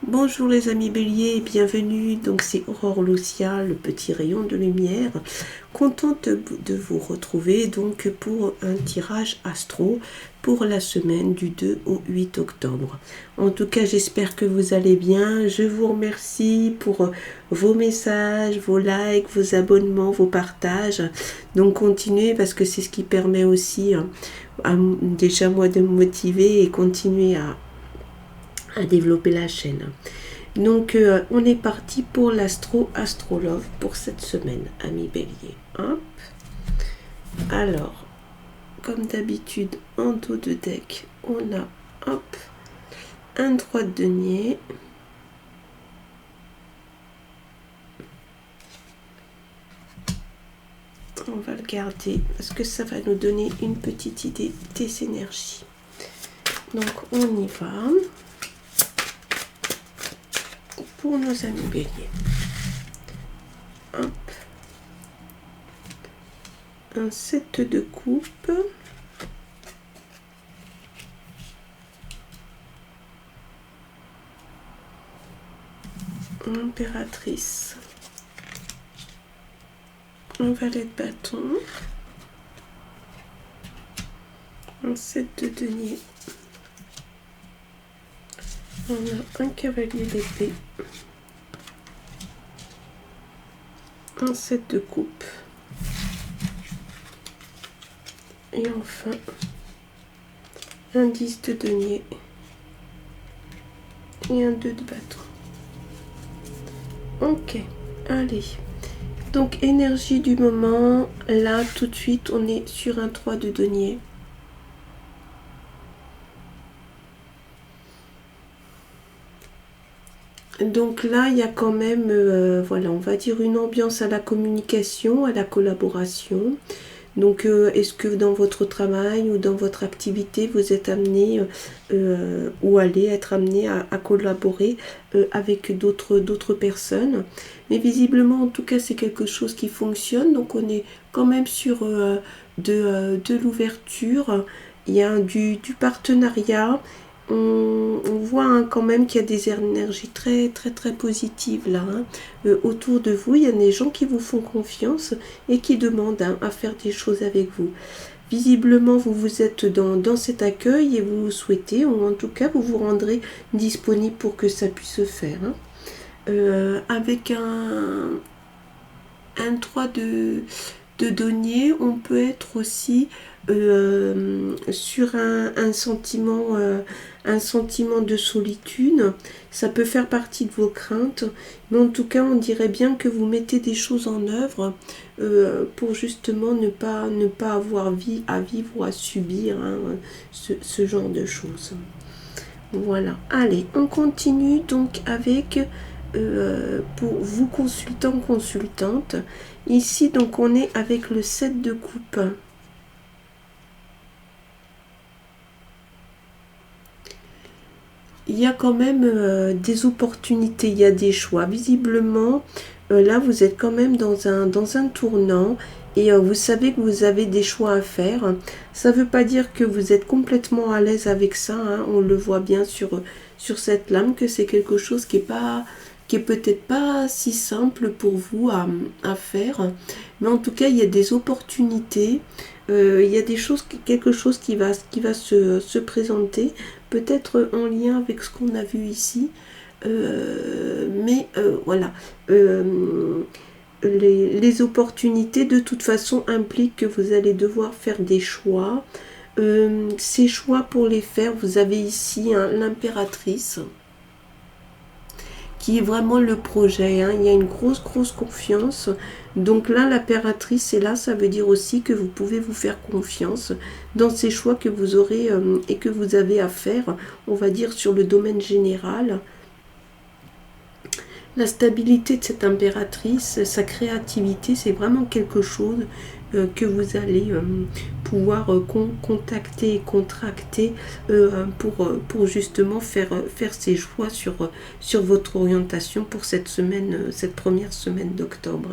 Bonjour les amis béliers, bienvenue, donc c'est Aurore Lucia, le petit rayon de lumière, contente de vous retrouver donc pour un tirage astro pour la semaine du 2 au 8 octobre. En tout cas j'espère que vous allez bien, je vous remercie pour vos messages, vos likes, vos abonnements, vos partages, donc continuez parce que c'est ce qui permet aussi déjà moi de me motiver et continuer à développer la chaîne. Donc on est parti pour astrolove pour cette semaine, amis bélier. Hop. Alors, comme d'habitude, en dos de deck, on a hop, un droit de denier. On va le garder parce que ça va nous donner une petite idée des énergies. Donc on y va. Pour nos amis béliers. Hop. Un 7 de coupe. Impératrice. Un valet de bâton. Un 7 de denier. On a un cavalier d'épée. Un 7 de coupe. Et enfin, un 10 de denier. Et un 2 de bâton. Ok, allez. Donc, énergie du moment. Là, tout de suite, on est sur un 3 de denier. Donc là, il y a quand même, voilà, on va dire une ambiance à la communication, à la collaboration. Donc, est-ce que dans votre travail ou dans votre activité, vous êtes amené ou allez être amené à collaborer avec d'autres personnes? Mais visiblement, en tout cas, c'est quelque chose qui fonctionne. Donc, on est quand même sur de l'ouverture. Il y a du partenariat. On voit quand même qu'il y a des énergies très très très positives là autour de vous. Il y a des gens qui vous font confiance et qui demandent à faire des choses avec vous. Visiblement vous êtes dans cet accueil et vous souhaitez, ou en tout cas vous vous rendrez disponible pour que ça puisse se faire. Avec un 3 de denier, on peut être aussi sur un sentiment de solitude. Ça peut faire partie de vos craintes, mais en tout cas on dirait bien que vous mettez des choses en œuvre pour justement ne pas avoir à vivre ou à subir ce genre de choses. Voilà, allez, on continue donc avec pour vous consultants, consultantes. Ici donc on est avec le 7 de coupe. Il y a quand même des opportunités, il y a des choix. Visiblement, là, vous êtes quand même dans un tournant et vous savez que vous avez des choix à faire. Ça ne veut pas dire que vous êtes complètement à l'aise avec ça. On le voit bien sur cette lame que c'est quelque chose qui est peut-être pas si simple pour vous à faire. Mais en tout cas, il y a des opportunités. Il y a quelque chose qui va se présenter, peut-être en lien avec ce qu'on a vu ici. Mais voilà. Les opportunités, de toute façon, impliquent que vous allez devoir faire des choix. Ces choix, pour les faire, vous avez ici l'impératrice, qui est vraiment le projet. Il y a une grosse confiance. Donc là, l'impératrice est là, ça veut dire aussi que vous pouvez vous faire confiance dans ces choix que vous aurez et que vous avez à faire, on va dire, sur le domaine général. La stabilité de cette impératrice, sa créativité, c'est vraiment quelque chose que vous allez pouvoir contacter et contracter pour justement faire ces choix sur votre orientation pour cette semaine, cette première semaine d'octobre.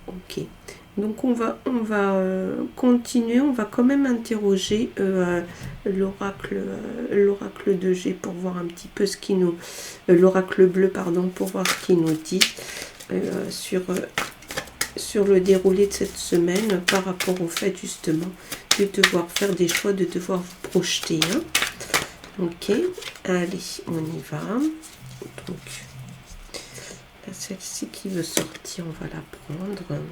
Ok. Donc on va continuer, on va quand même interroger l'oracle de G pour voir un petit peu ce qui nous... l'oracle bleu, pardon, pour voir ce qu'il nous dit sur le déroulé de cette semaine par rapport au fait justement de devoir faire des choix, de devoir vous projeter. Hein. Ok, allez, on y va. Donc, là, celle-ci qui veut sortir, on va la prendre.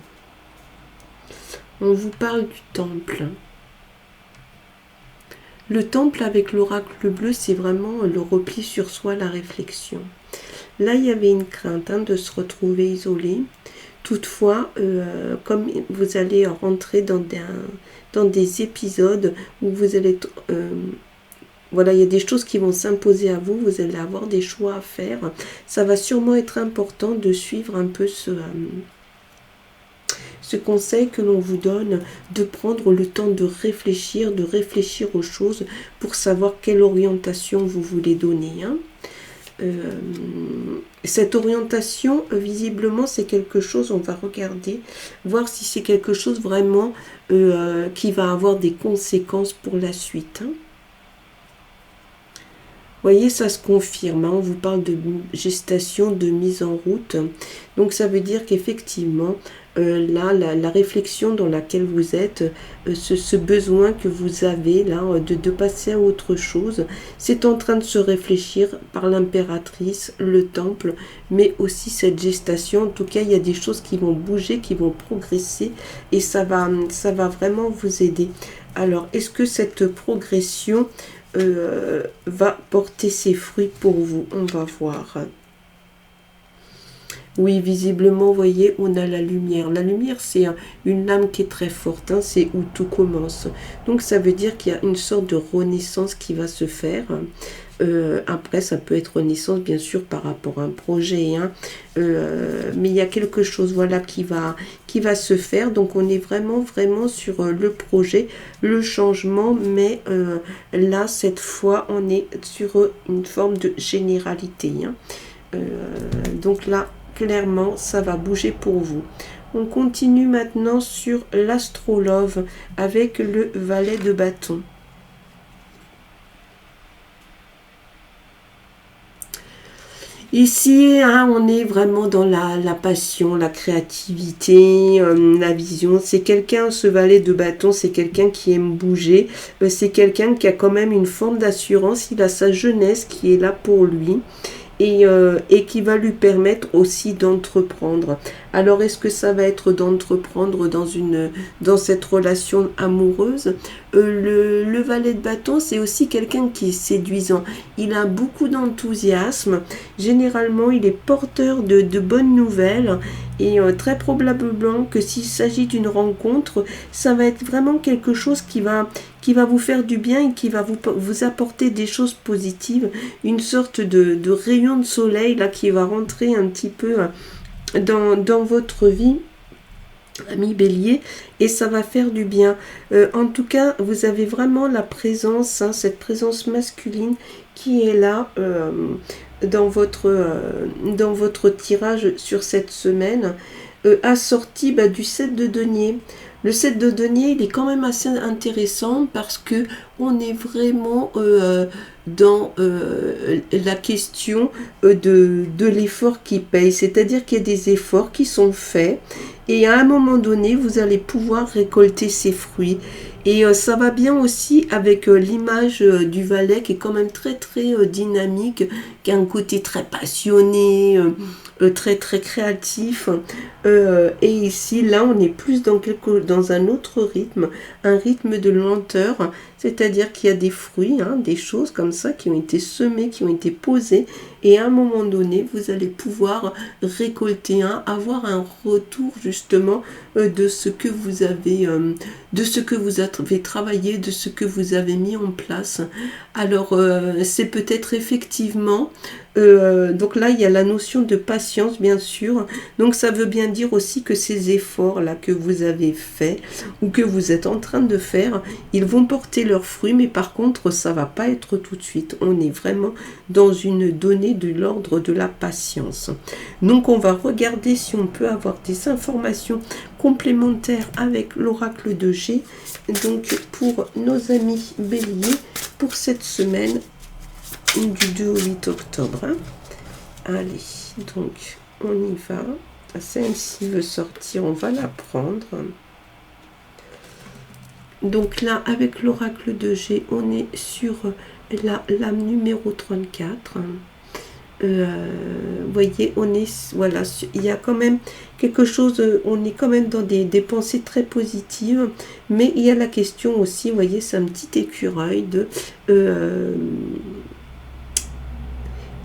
On vous parle du temple. Le temple avec l'oracle bleu, c'est vraiment le repli sur soi, la réflexion. Là, il y avait une crainte de se retrouver isolé. Toutefois, comme vous allez rentrer dans des épisodes où vous allez... voilà, il y a des choses qui vont s'imposer à vous, vous allez avoir des choix à faire. Ça va sûrement être important de suivre un peu ce conseil que l'on vous donne, de prendre le temps de réfléchir aux choses pour savoir quelle orientation vous voulez donner. Hein. Cette orientation, visiblement, c'est quelque chose, on va regarder, voir si c'est quelque chose vraiment qui va avoir des conséquences pour la suite. Hein. Vous voyez, ça se confirme. Hein. On vous parle de gestation, de mise en route. Donc, ça veut dire qu'effectivement, là, la réflexion dans laquelle vous êtes, ce besoin que vous avez là de passer à autre chose, c'est en train de se réfléchir par l'impératrice, le temple, mais aussi cette gestation. En tout cas, il y a des choses qui vont bouger, qui vont progresser et ça va vraiment vous aider. Alors, est-ce que cette progression va porter ses fruits pour vous? On va voir. Oui, visiblement, vous voyez, on a la lumière. La lumière, c'est une âme qui est très forte, hein, c'est où tout commence. Donc, ça veut dire qu'il y a une sorte de renaissance qui va se faire. Après, ça peut être renaissance, bien sûr, par rapport à un projet. Hein, mais il y a quelque chose, voilà, qui va se faire. Donc, on est vraiment sur le projet, le changement. Mais là, cette fois, on est sur une forme de généralité. Hein. Donc là, clairement, ça va bouger pour vous. On continue maintenant sur l'astrolove avec le valet de bâton. Ici, hein, on est vraiment dans la passion, la créativité, la vision. C'est quelqu'un, ce valet de bâton, c'est quelqu'un qui aime bouger. C'est quelqu'un qui a quand même une forme d'assurance. Il a sa jeunesse qui est là pour lui. Et qui va lui permettre aussi d'entreprendre. Alors, est-ce que ça va être d'entreprendre dans cette relation amoureuse? Le valet de bâton, c'est aussi quelqu'un qui est séduisant. Il a beaucoup d'enthousiasme. Généralement, il est porteur de bonnes nouvelles. Et très probablement que s'il s'agit d'une rencontre, ça va être vraiment quelque chose qui va vous faire du bien et qui va vous apporter des choses positives. Une sorte de rayon de soleil là qui va rentrer un petit peu dans votre vie, ami Bélier, et ça va faire du bien. En tout cas, vous avez vraiment la présence, hein, cette présence masculine qui est là dans votre tirage sur cette semaine, assorti du 7 de denier. Le 7 de denier, il est quand même assez intéressant parce que on est vraiment dans la question de l'effort qui paye. C'est-à-dire qu'il y a des efforts qui sont faits et à un moment donné, vous allez pouvoir récolter ces fruits. Et ça va bien aussi avec l'image du valet qui est quand même très dynamique, qui a un côté très passionné, très créatif. Et ici, là, on est plus dans un autre rythme, un rythme de lenteur. C'est-à-dire qu'il y a des fruits, hein, des choses comme ça qui ont été semées, qui ont été posées. Et à un moment donné, vous allez pouvoir récolter, avoir un retour justement de ce que vous avez travaillé, de ce que vous avez mis en place. Alors, c'est peut-être effectivement Donc là, il y a la notion de patience, bien sûr. Donc ça veut bien dire aussi que ces efforts-là que vous avez faits ou que vous êtes en train de faire, ils vont porter leurs fruits, mais par contre, ça va pas être tout de suite. On est vraiment dans une donnée de l'ordre de la patience. Donc on va regarder si on peut avoir des informations complémentaires avec l'oracle de G. Donc pour nos amis béliers, pour cette semaine du 2 au 8 octobre. Hein. Allez, donc on y va. Celle-ci veut sortir, on va la prendre. Donc là, avec l'oracle de G, on est sur la lame numéro 34. Vous voyez, on est, voilà, il y a quand même quelque chose, on est quand même dans des pensées très positives, mais il y a la question aussi, vous voyez, c'est un petit écureuil de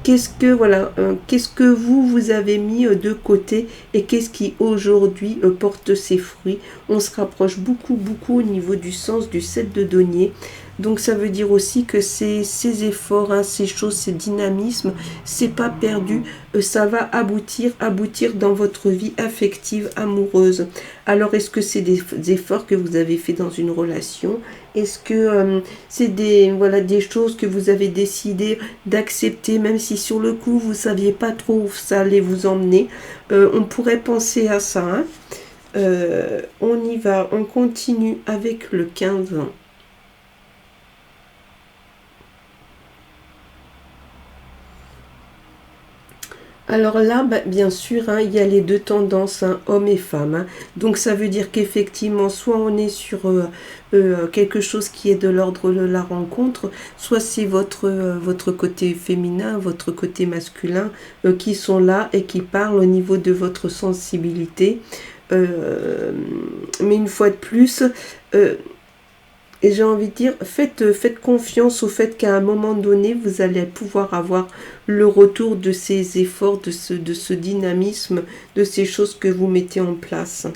qu'est-ce que, voilà, qu'est-ce que vous avez mis de côté et qu'est-ce qui aujourd'hui porte ses fruits. On se rapproche beaucoup au niveau du sens du 7 de denier. Donc ça veut dire aussi que ces efforts, hein, ces choses, ces dynamismes, c'est pas perdu, ça va aboutir dans votre vie affective, amoureuse. Alors est-ce que c'est des efforts que vous avez fait dans une relation? Est-ce que c'est des choses que vous avez décidé d'accepter, même si sur le coup vous saviez pas trop où ça allait vous emmener? On pourrait penser à ça. Hein. On y va, on continue avec le 15 ans. Alors là, bien sûr, hein, il y a les deux tendances, hein, hommes et femmes. Hein. Donc ça veut dire qu'effectivement, soit on est sur quelque chose qui est de l'ordre de la rencontre, soit c'est votre côté féminin, votre côté masculin qui sont là et qui parlent au niveau de votre sensibilité. Mais une fois de plus... et j'ai envie de dire, faites confiance au fait qu'à un moment donné, vous allez pouvoir avoir le retour de ces efforts, de ce dynamisme, de ces choses que vous mettez en place.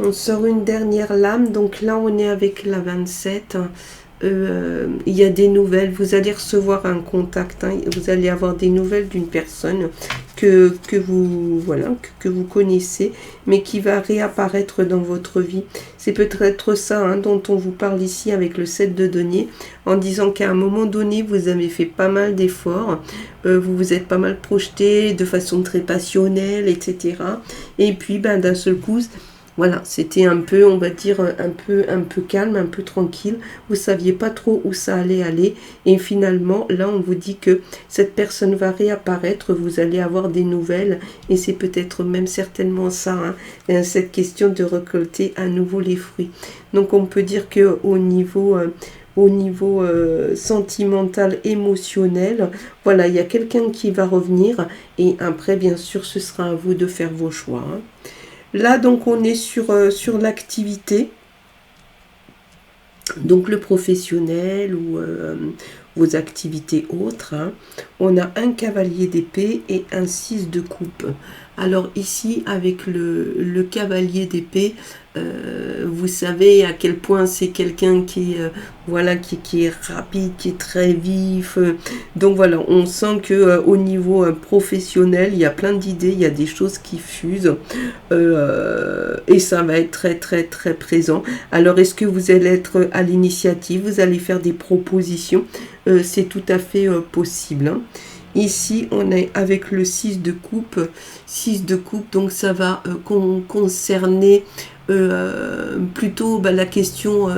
On sort une dernière lame, donc là on est avec la 27. Il y a des nouvelles, vous allez recevoir un contact, hein, vous allez avoir des nouvelles d'une personne que vous connaissez, mais qui va réapparaître dans votre vie. C'est peut-être ça, hein, dont on vous parle ici avec le 7 de denier, en disant qu'à un moment donné, vous avez fait pas mal d'efforts, vous vous êtes pas mal projeté de façon très passionnelle, etc. Et puis, d'un seul coup, voilà, c'était un peu, on va dire, un peu calme, un peu tranquille. Vous saviez pas trop où ça allait aller. Et finalement, là, on vous dit que cette personne va réapparaître. Vous allez avoir des nouvelles. Et c'est peut-être même certainement ça, hein, cette question de récolter à nouveau les fruits. Donc, on peut dire qu'au niveau... sentimental, émotionnel, voilà, il y a quelqu'un qui va revenir. Et après, bien sûr, ce sera à vous de faire vos choix, hein. Là, donc, on est sur l'activité, donc le professionnel ou vos activités autres. Hein. On a un cavalier d'épée et un 6 de coupe. Alors ici, avec le cavalier d'épée, vous savez à quel point c'est quelqu'un qui est rapide, qui est très vif. Donc voilà, on sent que au niveau professionnel, il y a plein d'idées, il y a des choses qui fusent et ça va être très très très présent. Alors est-ce que vous allez être à l'initiative, vous allez faire des propositions, c'est tout à fait possible. Hein. Ici, on est avec le 6 de coupe. 6 de coupe, donc ça va concerner plutôt la question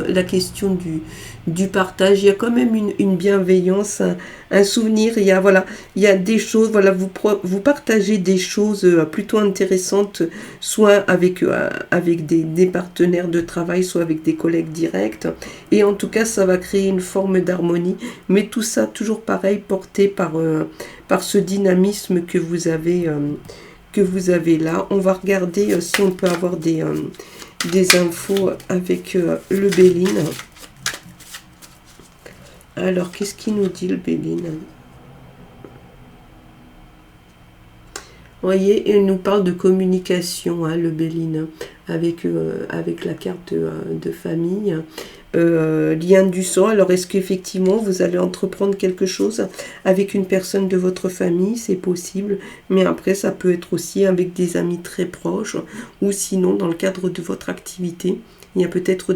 du partage. Il y a quand même une bienveillance, un souvenir. Il y a des choses, voilà, vous partagez des choses plutôt intéressantes, soit avec des partenaires de travail, soit avec des collègues directs. Et en tout cas, ça va créer une forme d'harmonie. Mais tout ça, toujours pareil, porté par ce dynamisme que vous avez là. On va regarder si on peut avoir des infos avec le Béline. Alors, qu'est-ce qu'il nous dit le Béline? Vous voyez, il nous parle de communication, hein, le Béline, avec la carte de famille. lien du sang. Alors, est-ce qu'effectivement, vous allez entreprendre quelque chose avec une personne de votre famille? C'est possible, mais après, ça peut être aussi avec des amis très proches, ou sinon, dans le cadre de votre activité. Il y a peut-être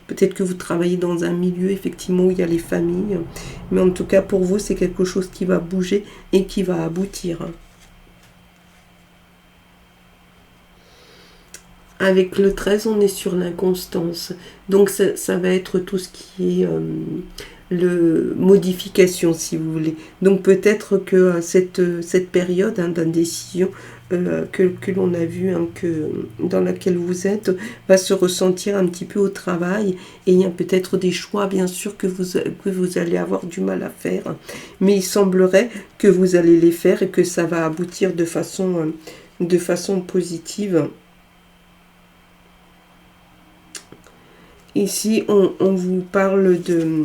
peut-être que vous travaillez dans un milieu, effectivement, où il y a les familles. Mais en tout cas, pour vous, c'est quelque chose qui va bouger et qui va aboutir. Avec le 13, on est sur l'inconstance. Donc, ça va être tout ce qui est modification, si vous voulez. Donc, peut-être que cette période d'indécision que l'on a vu, dans laquelle vous êtes, va se ressentir un petit peu au travail. Et il y a peut-être des choix, bien sûr, que vous allez avoir du mal à faire. Mais il semblerait que vous allez les faire et que ça va aboutir de façon positive. Ici, on vous parle de...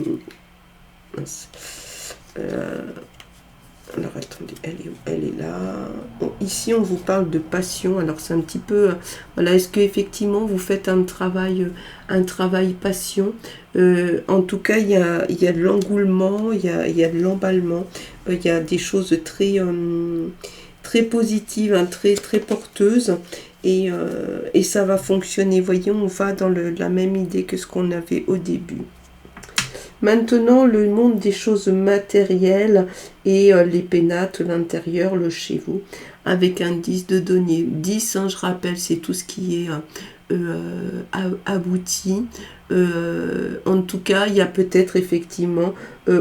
alors, attendez, elle est là. Ici, on vous parle de passion. Alors, c'est un petit peu... voilà, est-ce qu'effectivement, vous faites un travail passion? En tout cas, il y a de l'engouement, il y a de l'emballement. Il y a des choses très positives, très, très porteuses. Et ça va fonctionner. Voyez, on va dans la même idée que ce qu'on avait au début. Maintenant, le monde des choses matérielles et les pénates, l'intérieur, le chez vous, avec un 10 de denier. 10, je rappelle, c'est tout ce qui est abouti. En tout cas, il y a peut-être effectivement,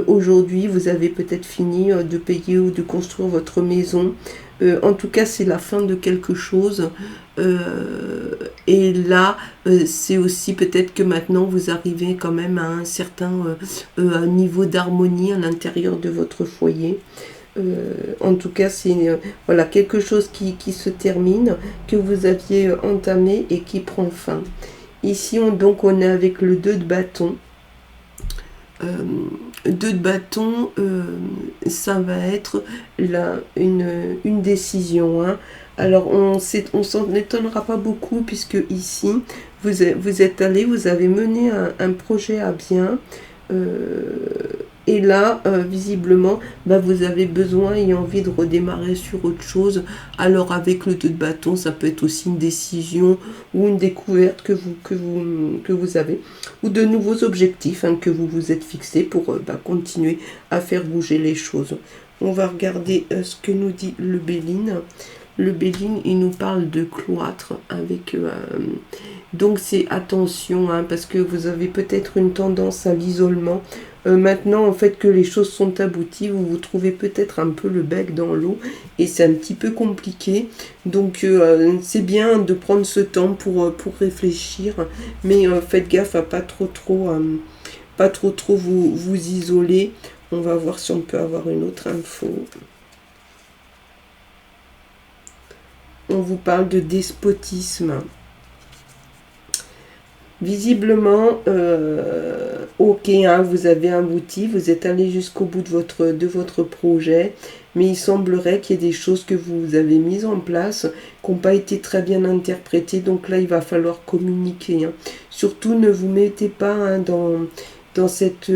aujourd'hui, vous avez peut-être fini de payer ou de construire votre maison. En tout cas, c'est la fin de quelque chose. Et là, c'est aussi peut-être que maintenant, vous arrivez quand même à un certain niveau d'harmonie à l'intérieur de votre foyer. En tout cas, c'est voilà, quelque chose qui se termine, que vous aviez entamé et qui prend fin. Ici, on est avec le 2 de bâton. 2 de bâton, ça va être une décision. Alors, on s'en étonnera pas beaucoup, puisque ici, vous êtes allé, vous avez mené un projet à bien. Et là, visiblement, vous avez besoin et envie de redémarrer sur autre chose. Alors, avec le 2 de bâton, ça peut être aussi une décision ou une découverte que vous avez, ou de nouveaux objectifs que vous vous êtes fixés pour continuer à faire bouger les choses. On va regarder ce que nous dit le Béline. Le Béline, il nous parle de cloître avec... donc, c'est attention, parce que vous avez peut-être une tendance à l'isolement. Maintenant, en fait, que les choses sont abouties, vous vous trouvez peut-être un peu le bec dans l'eau et c'est un petit peu compliqué. Donc, c'est bien de prendre ce temps pour réfléchir, mais faites gaffe à pas trop vous isoler. On va voir si on peut avoir une autre info. On vous parle de despotisme. Visiblement, ok, vous avez abouti, vous êtes allé jusqu'au bout de votre projet, mais il semblerait qu'il y ait des choses que vous avez mises en place qui n'ont pas été très bien interprétées, donc là il va falloir communiquer. Surtout ne vous mettez pas dans cet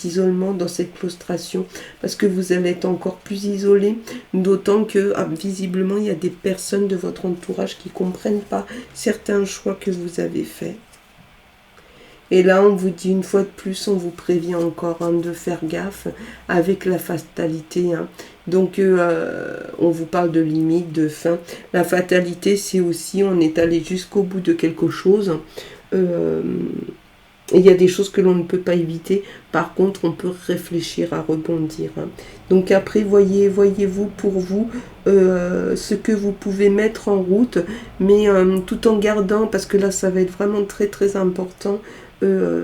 isolement, dans cette claustration, parce que vous allez être encore plus isolé, d'autant que visiblement il y a des personnes de votre entourage qui ne comprennent pas certains choix que vous avez faits. Et là, on vous dit une fois de plus, on vous prévient encore de faire gaffe avec la fatalité. Donc, on vous parle de limite, de fin. La fatalité, c'est aussi, on est allé jusqu'au bout de quelque chose. Il y a des choses que l'on ne peut pas éviter. Par contre, on peut réfléchir à rebondir. Donc après, voyez-vous pour vous ce que vous pouvez mettre en route, mais tout en gardant, parce que là, ça va être vraiment très très important,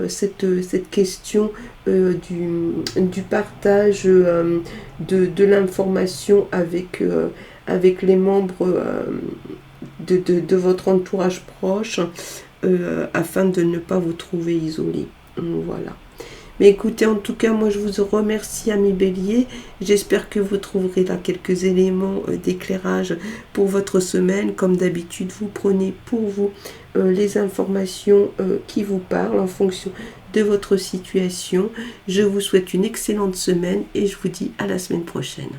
cette question du partage de l'information avec les membres de votre entourage proche, afin de ne pas vous trouver isolé. Voilà. Mais écoutez, en tout cas, moi je vous remercie, ami Bélier. J'espère que vous trouverez là quelques éléments d'éclairage pour votre semaine. Comme d'habitude, vous prenez pour vous les informations qui vous parlent en fonction de votre situation. Je vous souhaite une excellente semaine et je vous dis à la semaine prochaine.